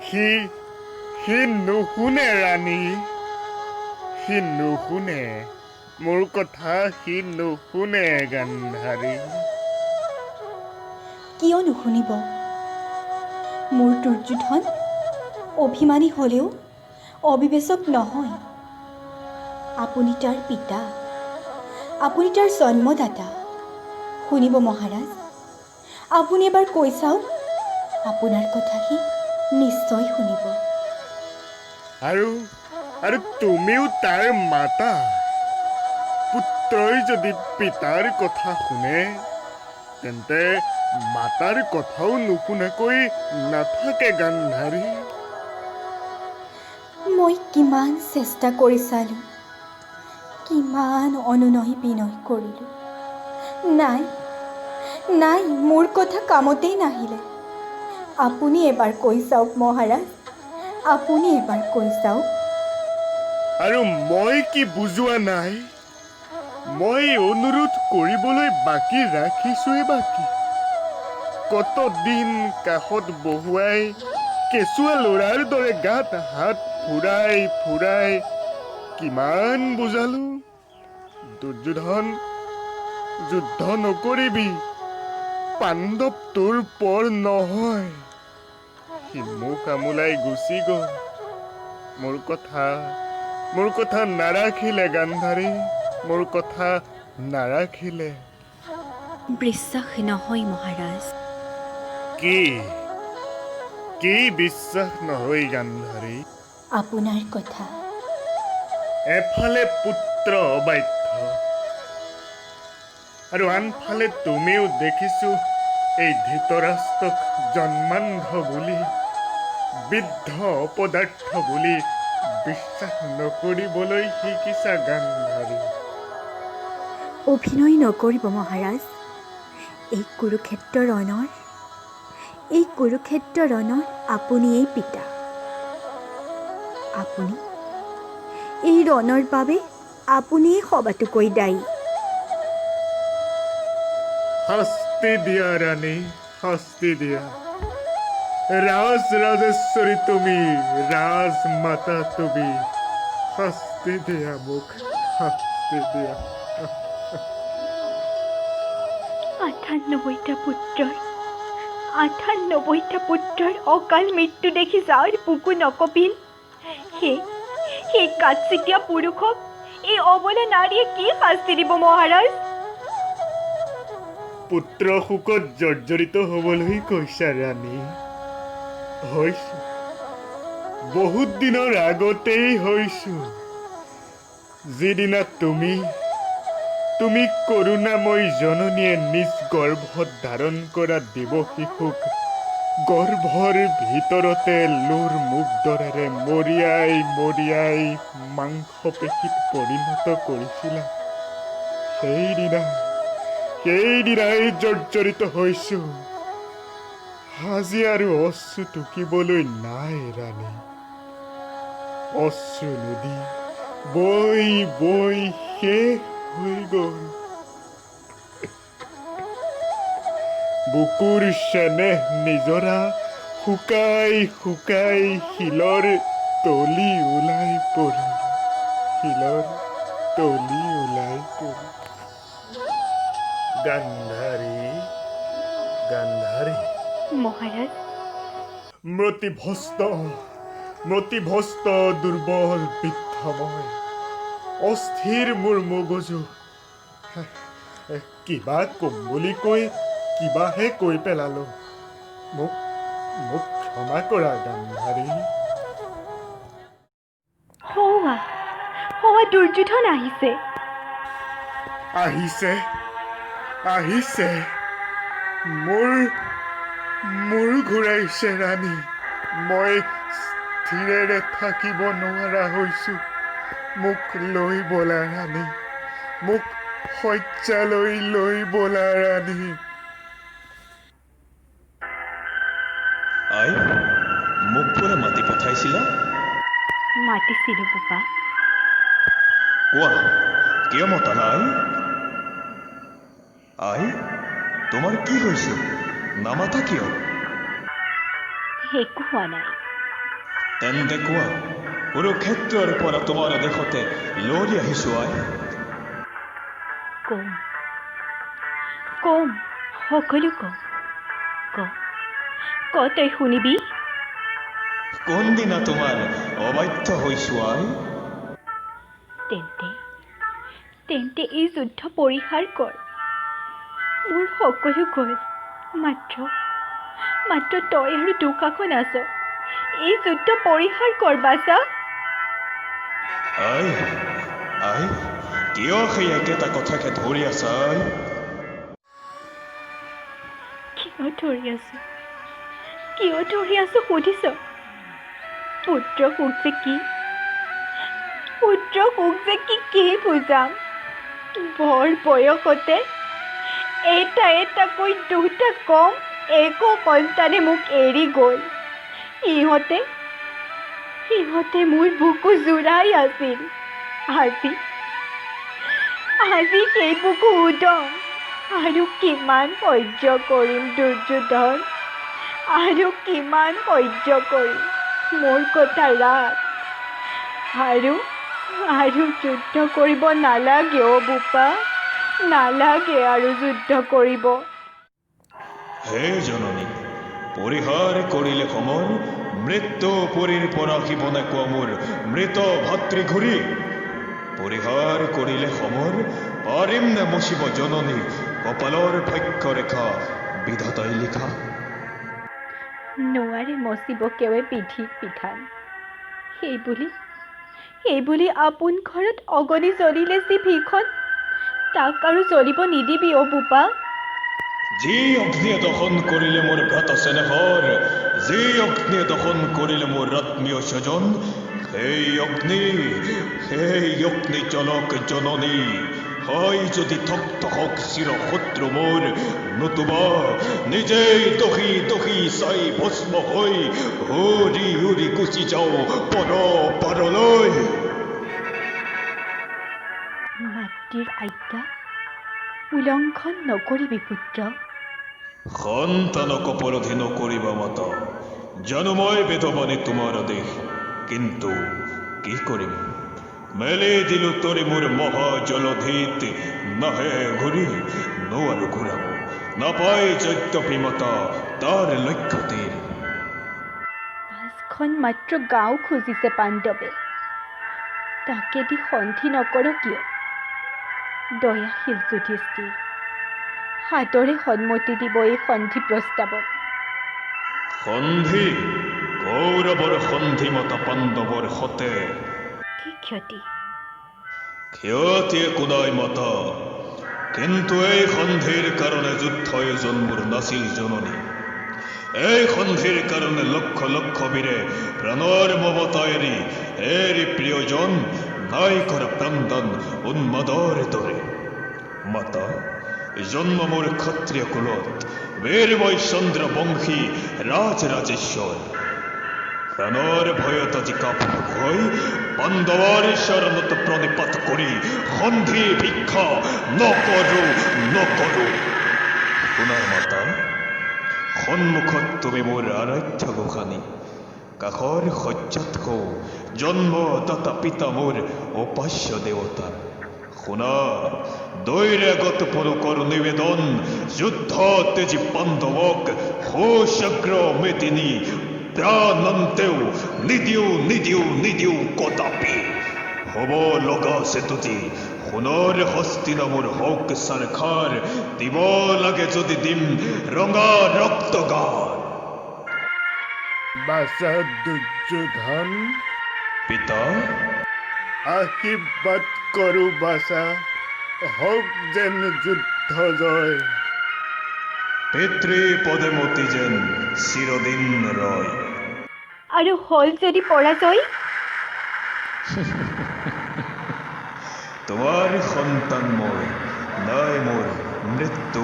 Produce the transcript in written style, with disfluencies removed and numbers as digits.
সি সি নুশুনে ৰাণী, সি নুশুনে মোৰ কথা, সি নুশুনে গান্ধাৰী। কিয় নুশুনিব? মোৰ দুৰ্যোধন অভিমানী হ'লেও অবিবেচক নহয়। আপুনি তাৰ পিতা, আপুনি তাৰ জন্মদাতা। শুনিব মহাৰাজ, আপুনি এবাৰ কৈ চাওক, আপোনাৰ কথা সি নিশ্চয় শুনিব। আৰু তুমিও তাৰ মাতা। পুত্ৰই যদি পিতাৰ কথা শুনে, তেন্তে মাতাৰ কথাও নুশুনাকৈ নাথাকে গান্ধাৰী। মই কিমান চেষ্টা কৰি চালোঁ, কিমান অনুনয় বিনয় কৰিলোঁ, নাই, মোৰ কথা কামতেই নাহিলে। আপুনি এবাৰ কৈ চাওক মহাৰাজ, আপুনি এবাৰ কৈ চাওক। আৰু মই কি বুজোৱা নাই? মই অনুৰোধ কৰিবলৈ বাকী ৰাখিছোৱে বাকী। কত দিন কাষত বহুৱাই কেঁচুৱা ল'ৰাৰ দৰে গাত হাত ফুৰাই ফুৰাই কিমান বুজালো, দুৰ্যোধন যুদ্ধ নকৰিবি, পাণ্ডৱ তোৰ পৰ নহয়। সি মুখ আমোলাই গুচি গ'ল। মোৰ কথা নাৰাখিলে গান্ধাৰী, মোৰ কথা নাৰাখিলে। বিশ্বাস নহয় মহাৰাজ। কি বিশ্বাস নহয় গান্ধাৰী? আপোনাৰ কথা। এফালে পুত্ৰ অবাধ্য, আৰু আনফালে তুমিও দেখিছো এই ধৃতৰাষ্ট্ৰক জন্মান্ধ বুলি, বৃদ্ধ অপদাৰ্থ বুলি বিশ্বাস নকৰিবলৈ শিকিছা গান্ধাৰী। অভিনয় নকৰিব মহাৰাজ। এই কুৰুক্ষেত্ৰ ৰণৰ আপুনিয়েই পিতা। আপুনি এই ৰণৰ বাবে আপুনিয়েই সবাতোকৈ দায়ী। শাস্তি দিয়া ৰাণী, শাস্তি দিয়া। ৰাজেশ্বৰী তুমি, ৰাজমাতা তুমি, শাস্তি দিয়া মোক, শাস্তি দিয়া। 98টা পুত্ৰৰ অকাল মৃত্যু দেখি যাৰ বুকু নকপিল, সেই কাঠচিতীয়া পুৰুষক এই অবলা নাৰীয়ে কি শাস্তি দিব মহাৰাজ? পুত্ৰ শোকত জৰ্জৰিত হবলৈ কৈছা ৰাণী? হৈছো, বহুত দিনৰ আগতেই হৈছো। যিদিনা তুমি কৰুণাময়ী জননীয়ে নিজ গৰ্ভত ধাৰণ কৰা দিব শিশুক গৰ্ভৰ ভিতৰতে লোৰ মুগ্ধৰেৰে মৰিয়াই মাংসপেশীত পৰিণত কৰিছিলা, সেইদিনাই জৰ্জৰিত হৈছো। আজি আৰু অশ্ৰু টুকিবলৈ নাই ৰাণী। অশ্ৰু নদী বৈ শেষ হৈ গ'ল। বুকুৰ চেনেহ নিজৰা শুকাই শিলৰ তলি ওলাই পৰিল, গান্ধাৰী মহাৰাজ, মতিভ্ৰষ্ট দুৰ্বল বৃদ্ধ মই, অস্থিৰ মোৰ মগজু। কিবা কম বুলি কৈ কিবাহে কৈ পেলালো। মোক ক্ষমা কৰা গান্ধাৰী। সৌৱা দুৰ্যোধন আহিছে। মোৰ ঘূৰাইছে ৰাণী। মই স্থিৰেৰে থাকিব নোৱাৰা হৈছো। মোক লৈ বলা ৰাণী, মোক শয্যালৈ লৈ বলা ৰাণী। আই, মোক বোলে মাতি পঠাইছিলা? মাতিছিলো বোপা। কোৱা, কিয় মতা নাই? আই, তোমাৰ কি হৈছে? নামাতা কিয়? একো হোৱা নাই, তেন্তে কোৱা কুৰুক্ষেত্ৰৰ পৰা তোমাৰ দেশতে লৰি আহিছো আই। কম কম সকলো কম ক তই শুনিবি। কোনদিনা তোমাৰ অবাধ্য হৈছো আই। তেন্তে তেন্তে এই যুদ্ধ পৰিহাৰ কৰ। মোৰ সকলো গ'ল, মাত্ৰ তই আৰু দুকাখন আছ। এই যুদ্ধ পৰিহাৰ কৰ বাছা। আই আই কিয় সেই একেটা কথাকে ধৰি আছা আই। কিয় ধৰি আছো সুধিছ? পুত্ৰ সুখ যে কি বুজাম। ভৰ বয়সতে এটাকৈ দুটা কম একো সন্তানে মোক এৰি গ'ল। সিহঁতে মোৰ বুকু জোৰাই আছিল। আজি সেই বুকু উদং। আৰু কিমান সহ্য কৰিম দুৰ্যোধন, আৰু কিমান সহ্য কৰিম। মোৰ কথা ৰাখ। আৰু যুদ্ধ কৰিব নালাগে অ' বোপা, নালাগে আৰু যুদ্ধ কৰিব। হে জননী, পৰিহাৰ কৰিলে সমৰ, মৃত্যু পুৰীৰ পৰা আহিবনে কোৱা মোৰ মৃত ভাতৃ ঘূৰি। পৰিহাৰ কৰিলে সমৰ, পাৰিম নে মচিব জননী কপালৰ ভাগ্যৰেখা বিধাতাই লিখা। নোৱাৰে মচিব কেৱে বিধিৰ বিধান। সেইবুলি আপোন ঘৰত অগ্নি জ্বলিলে যি ভীষণ, তাক আৰু জ্বলিব নিদিবি অ' বোপা। যি অগ্নিয়ে দহন কৰিলে মোৰ ভ্ৰাত চেনেহৰ, যি অগ্নিয়ে দহন কৰিলে মোৰ আত্মীয় স্বজন, সেই অগ্নি জ্বলক জননী। হয় যদি থক্ত হওক চিৰ শত্ৰু মোৰ, নতুবা নিজেই দহি চাই ভস্ম হৈ উৰি গুচি যাওঁ পাৰলৈ। মাতৃৰ আজ্ঞা উলংঘন নকৰিবি পুত্ৰ। সন্তানক অপৰাধী নকৰিবা মাতা, জানো মই বেদবাণী তোমাৰ আদেশ, কিন্তু কি কৰিম মেলি দিলো তৰি মোৰ মহা জলধিত। নাহে ঘূৰি নোৱাৰো ঘূৰাব, নাপাই যদ্যপি মাতা তাৰ লক্ষ্য তীৰ। 5খন মাত্ৰ গাঁও খুজিছে পাণ্ডৱে, তাকেদি সন্ধি নকৰ কিয়? দয়াশীল যুধিষ্ঠিৰ, হাতৰে সন্মতি দিব এই সন্ধি প্ৰস্তাৱত। সন্ধি? কৌৰৱৰ সন্ধি মাতা পাণ্ডৱৰ সতে। কি ক্ষতি? ক্ষতি একো নাই মাতা, কিন্তু এই সন্ধিৰ কাৰণে যুদ্ধ আয়োজন মোৰ নাছিল জননী। এই সন্ধিৰ কাৰণে লক্ষ বীৰে প্ৰাণৰ মমতা এৰি প্ৰিয়জন নাই কৰা প্ৰাণদান উন্মাদৰ দৰে। মাতা, জন্ম মোৰ ক্ষত্ৰিয় কুলত, বীৰময় চন্দ্ৰ বংশী ৰাজৰাজেশ্বৰ। প্ৰাণৰ ভয়ত আজি কাপত হৈ পাণ্ডৱৰ চৰণত প্ৰণিপাত কৰি সন্ধি ভিক্ষা নকৰো। শুনাৰ মাতা, সন্মুখত তুমি মোৰ আৰাধ্য গোসানী, কাষৰ শয্যাত কওঁ জন্মদাতা পিতা মোৰ উপাস্য দেৱতা। শুনা, দৈৰাগত পুৰুষৰ নিবেদন, যুদ্ধ তেজি পাণ্ডৱক সুশগ্ৰ মেদিনী প্ৰাণন্তেও নিদিও কদাপি। হ'ব লগা আছে তুজি সোণৰ হস্তিনামৰ হওক চাৰখাৰ, দিব লাগে যদি দিম ৰঙা ৰক্তগাৰ। বাছা দুৰ্যোধন, পিতা, আশীৰ্বাদ কৰো বাছা, হওক যেন যুদ্ধ জয়। পিতৃ পদে মতি যেন চিৰদিন ৰয়। আৰু হ'ল যদি পৰাজয়? তোমাৰ সন্তান মই, নাই মোৰ মৃত্যু।